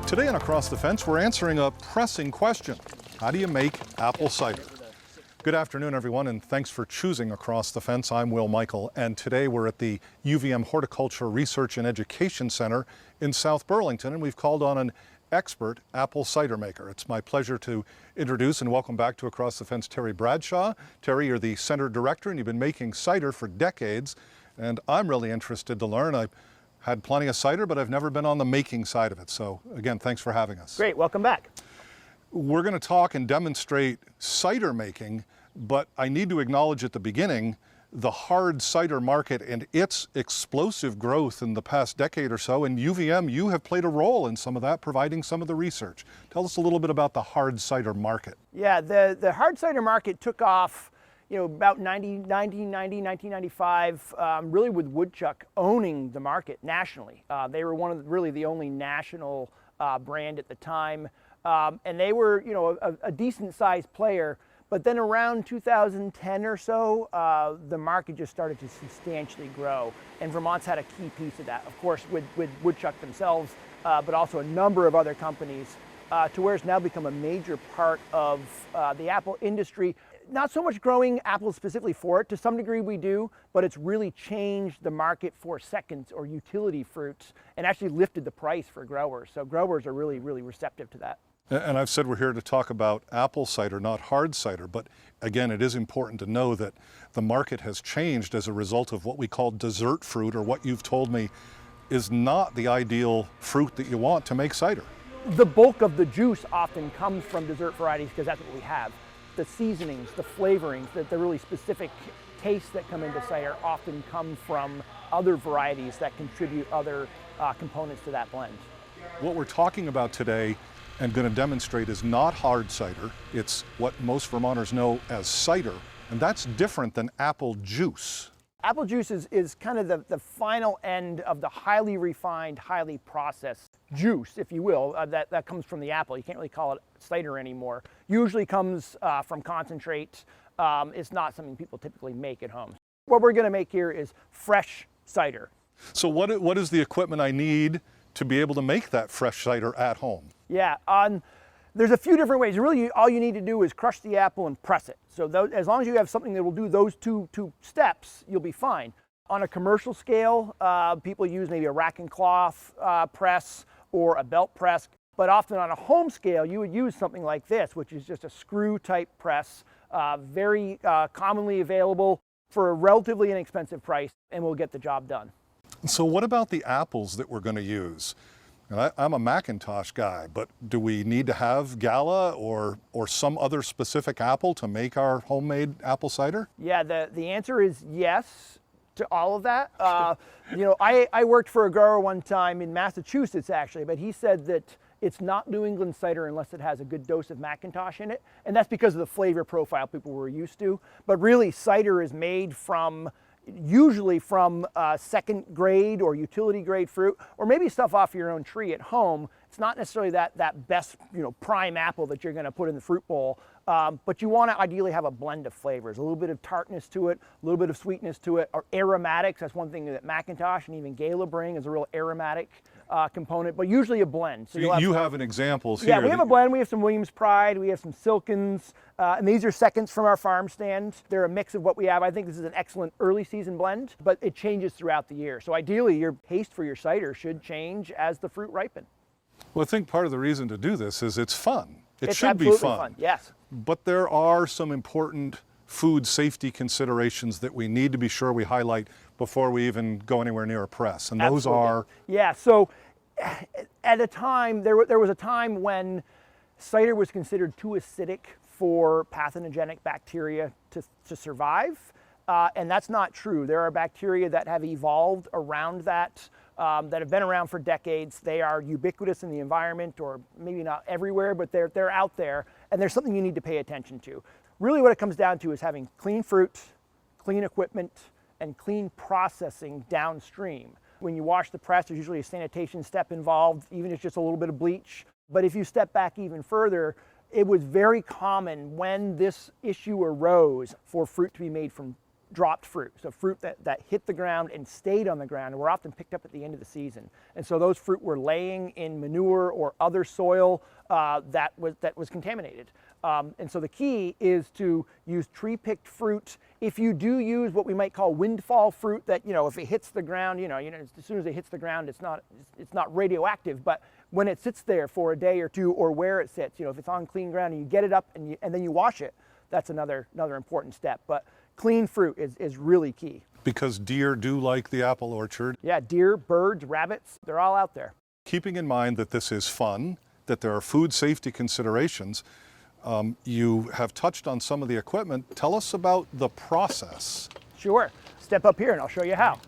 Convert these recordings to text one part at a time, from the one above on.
Today on Across the Fence, we're answering a pressing question. How do you make apple cider? Good afternoon, everyone, and thanks for choosing Across the Fence. I'm Will Michael, and today we're at the UVM Horticulture Research and Education Center in South Burlington, and we've called on an expert apple cider maker. It's my pleasure to introduce and welcome back to Across the Fence Terry Bradshaw. Terry, you're the center director, and you've been making cider for decades, and I'm really interested to learn. I had plenty of cider, but I've never been on the making side of it. So again, thanks for having us. Great, welcome back. We're going to talk and demonstrate cider making, but I need to acknowledge at the beginning the hard cider market and its explosive growth in the past decade or so. And UVM, you have played a role in some of that, providing some of the research. Tell us a little bit about the hard cider market. Yeah, the hard cider market took off about 1995, really with Woodchuck owning the market nationally. They were really the only national brand at the time. And they were, a decent sized player. But then around 2010 or so, the market just started to substantially grow. And Vermont's had a key piece of that, of course, with Woodchuck themselves, but also a number of other companies, to where it's now become a major part of the apple industry. Not so much growing apples specifically for it, to some degree we do, but it's really changed the market for seconds or utility fruits and actually lifted the price for growers. So growers are really, really receptive to that. And I've said we're here to talk about apple cider, not hard cider, but again, it is important to know that the market has changed as a result of what we call dessert fruit, or what you've told me is not the ideal fruit that you want to make cider. The bulk of the juice often comes from dessert varieties because that's what we have. The seasonings, the flavorings, the really specific tastes that come into cider often come from other varieties that contribute other components to that blend. What we're talking about today and going to demonstrate is not hard cider. It's what most Vermonters know as cider, and that's different than apple juice. Apple juice is kind of the final end of the highly refined, highly processed juice, if you will, that comes from the apple. You can't really call it cider anymore. Usually comes from concentrate. It's not something people typically make at home. What we're going to make here is fresh cider. So what is the equipment I need to be able to make that fresh cider at home? Yeah, there's a few different ways. Really, all you need to do is crush the apple and press it. So as long as you have something that will do those two steps, you'll be fine. On a commercial scale, people use maybe a rack and cloth press or a belt press. But often on a home scale, you would use something like this, which is just a screw type press, very commonly available for a relatively inexpensive price, and will get the job done. So what about the apples that we're going to use? And I'm a Macintosh guy, but do we need to have Gala or some other specific apple to make our homemade apple cider? Yeah, the answer is yes to all of that. I worked for a grower one time in Massachusetts, actually, but he said that it's not New England cider unless it has a good dose of Macintosh in it, and that's because of the flavor profile people were used to. But really, cider is made usually from second grade or utility grade fruit, or maybe stuff off your own tree at home. It's not necessarily that best prime apple that you're going to put in the fruit bowl, but you want to ideally have a blend of flavors, a little bit of tartness to it, a little bit of sweetness to it, or aromatics. That's one thing that Macintosh and even Gala bring, is a real aromatic component, but usually a blend. So you have an examples here. Yeah, we have a blend. We have some Williams Pride, we have some Silkins, and these are seconds from our farm stand. They're a mix of what we have. I think this is an excellent early season blend, but it changes throughout the year. So ideally, your taste for your cider should change as the fruit ripen. Well, I think part of the reason to do this is it's fun. It's should be fun. Yes. But there are some important food safety considerations that we need to be sure we highlight before we even go anywhere near a press, and those are? Yeah, so at a time, there was a time when cider was considered too acidic for pathogenic bacteria to survive, and that's not true. There are bacteria that have evolved around that have been around for decades. They are ubiquitous in the environment, or maybe not everywhere, but they're out there, and there's something you need to pay attention to. really what it comes down to is having clean fruit, clean equipment, and clean processing downstream. When you wash the press, there's usually a sanitation step involved, even if it's just a little bit of bleach. But if you step back even further, it was very common when this issue arose for fruit to be made from dropped fruit. So fruit that hit the ground and stayed on the ground and were often picked up at the end of the season. And so those fruit were laying in manure or other soil that was contaminated. And so the key is to use tree-picked fruit. If you do use what we might call windfall fruit, that if it hits the ground, as soon as it hits the ground, it's not radioactive. But when it sits there for a day or two, or where it sits, if it's on clean ground and you get it up and then you wash it, that's another important step. But clean fruit is really key. Because deer do like the apple orchard. Yeah, deer, birds, rabbits, they're all out there. Keeping in mind that this is fun, that there are food safety considerations, you have touched on some of the equipment. Tell us about the process. Sure. Step up here and I'll show you how.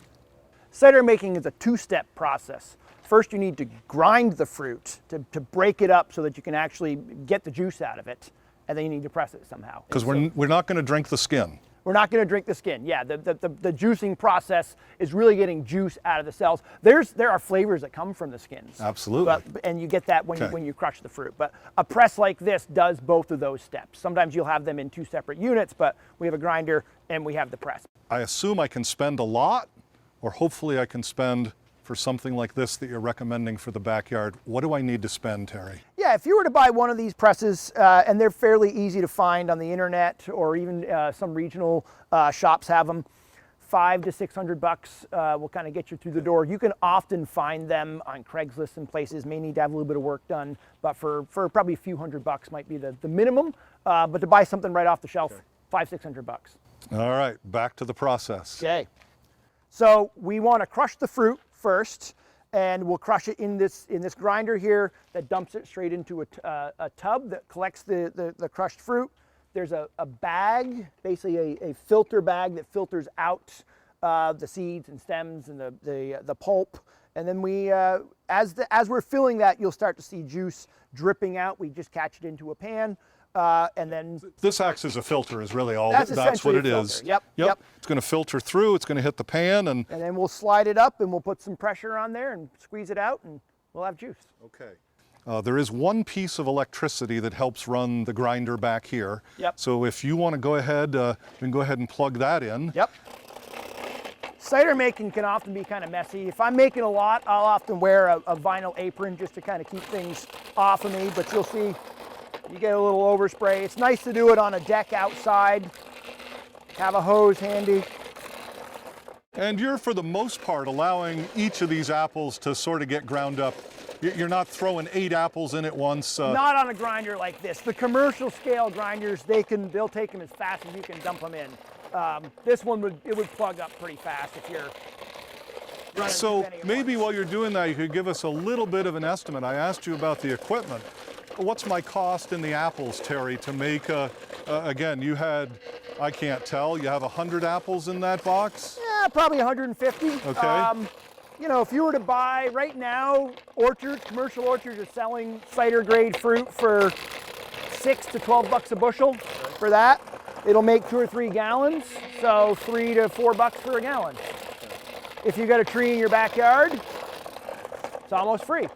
Cider making is a two-step process. First, you need to grind the fruit to break it up so that you can actually get the juice out of it, and then you need to press it somehow. Because we're not going to drink the skin. We're not going to drink the skin. Yeah, the juicing process is really getting juice out of the cells. There are flavors that come from the skins. Absolutely. And you get that when you crush the fruit. But a press like this does both of those steps. Sometimes you'll have them in two separate units, but we have a grinder and we have the press. I assume I can spend a lot, or hopefully I can spend for something like this that you're recommending for the backyard. What do I need to spend, Terry? Yeah, if you were to buy one of these presses, and they're fairly easy to find on the internet, or even some regional shops have them, $500 to $600 will kind of get you through the door. You can often find them on Craigslist and places. May need to have a little bit of work done, but for probably a few $100 might be the minimum. But to buy something right off the shelf, $500 to $600. All right, back to the process. Okay. So we want to crush the fruit first, and we'll crush it in this grinder here that dumps it straight into a tub that collects the crushed fruit. There's a bag, basically a filter bag that filters out the seeds and stems and the pulp. And then we, as we're filling that, you'll start to see juice dripping out. We just catch it into a pan. And then this acts as a filter is really all. That's what it is. Yep. It's going to filter through. It's going to hit the pan, and then we'll slide it up and we'll put some pressure on there and squeeze it out, and we'll have juice. Okay. There is one piece of electricity that helps run the grinder back here. Yep. So if you want to go ahead, you can go ahead and plug that in. Yep. Cider making can often be kind of messy. If I'm making a lot, I'll often wear a vinyl apron just to kind of keep things off of me, but you'll see you get a little overspray. It's nice to do it on a deck outside. Have a hose handy. And you're, for the most part, allowing each of these apples to sort of get ground up. You're not throwing 8 apples in at once. Not on a grinder like this. The commercial scale grinders, they'll take them as fast as you can dump them in. This one would plug up pretty fast if you're running. So maybe while you're doing that, you could give us a little bit of an estimate. I asked you about the equipment. What's my cost in the apples, Terry, to make again, you had, I can't tell, you have 100 apples in that box? Yeah, probably 150. Okay. If you were to buy right now, commercial orchards are selling cider grade fruit for $6 to $12 a bushel for that. It'll make 2 or 3 gallons, so $3 to $4 for a gallon. If you got a tree in your backyard, it's almost free.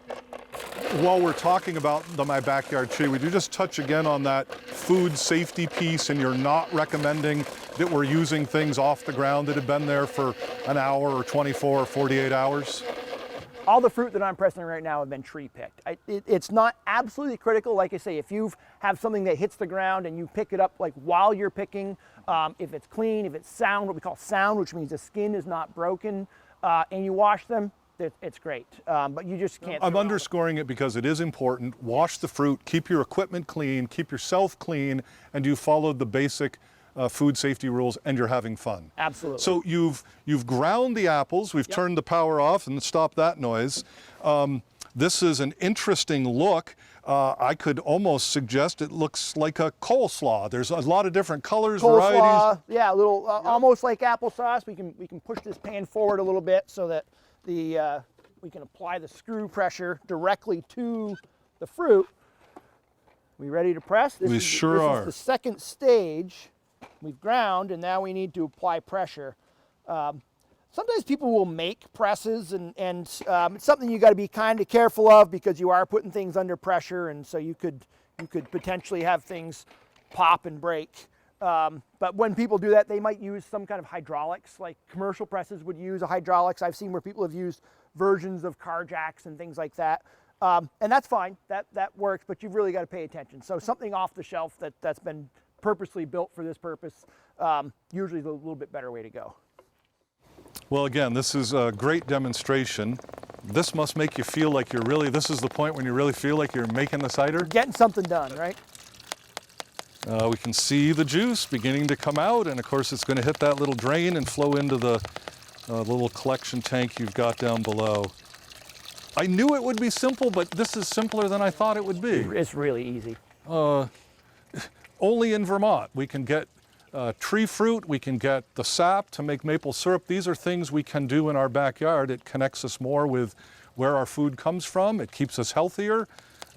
While we're talking about my backyard tree, would you just touch again on that food safety piece, and you're not recommending that we're using things off the ground that have been there for an hour or 24 or 48 hours? All the fruit that I'm pressing right now have been tree picked. It's not absolutely critical. Like I say, if you have something that hits the ground and you pick it up like while you're picking, if it's clean, if it's sound, what we call sound, which means the skin is not broken, and you wash them, it's great. But you just can't. I'm underscoring it because it is important. Wash the fruit, keep your equipment clean, keep yourself clean, and you followed the basic food safety rules, and you're having fun. Absolutely. So you've ground the apples. We've turned the power off and stopped that noise. This is an interesting look. I could almost suggest it looks like a coleslaw. There's a lot of different colors, varieties. Yeah, a little almost like applesauce. We can push this pan forward a little bit so that we can apply the screw pressure directly to the fruit. We ready to press? We sure this are. is the second stage. We've ground, and now we need to apply pressure. Sometimes people will make presses, and it's something you got to be kind of careful of because you are putting things under pressure, and so you could potentially have things pop and break. But when people do that, they might use some kind of hydraulics, like commercial presses would use a hydraulics. I've seen where people have used versions of car jacks and things like that. And that's fine, that works, but you've really got to pay attention. So something off the shelf that's been purposely built for this purpose, usually is a little bit better way to go. Well, again, this is a great demonstration. This must make you feel like this is the point when you really feel like you're making the cider. Getting something done, right? We can see the juice beginning to come out, and of course it's going to hit that little drain and flow into the little collection tank you've got down below. I knew it would be simple, but this is simpler than I thought it would be. It's really easy. Only in Vermont we can get tree fruit, we can get the sap to make maple syrup. These are things we can do in our backyard. It connects us more with where our food comes from. It keeps us healthier.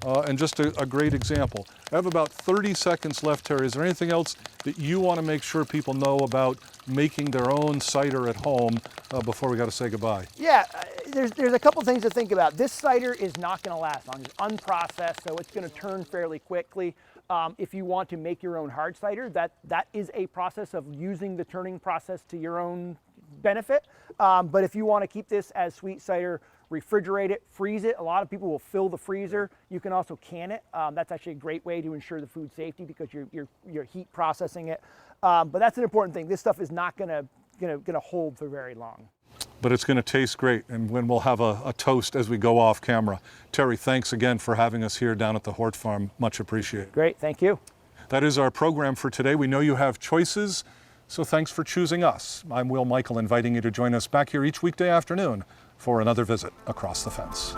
And just a great example. I have about 30 seconds left, Terry. Is there anything else that you want to make sure people know about making their own cider at home before we got to say goodbye? Yeah, there's a couple things to think about. This cider is not going to last long. It's unprocessed, so it's going to turn fairly quickly. If you want to make your own hard cider, that is a process of using the turning process to your own benefit. But if you want to keep this as sweet cider, refrigerate it, freeze it. A lot of people will fill the freezer. You can also can it. That's actually a great way to ensure the food safety because you're heat processing it. But that's an important thing. This stuff is not gonna hold for very long. But it's going to taste great, and when we'll have a toast as we go off camera. Terry, thanks again for having us here down at the Hort Farm. Much appreciated. Great, thank you. That is our program for today. We know you have choices, so thanks for choosing us. I'm Will Michael, inviting you to join us back here each weekday afternoon for another visit across the fence.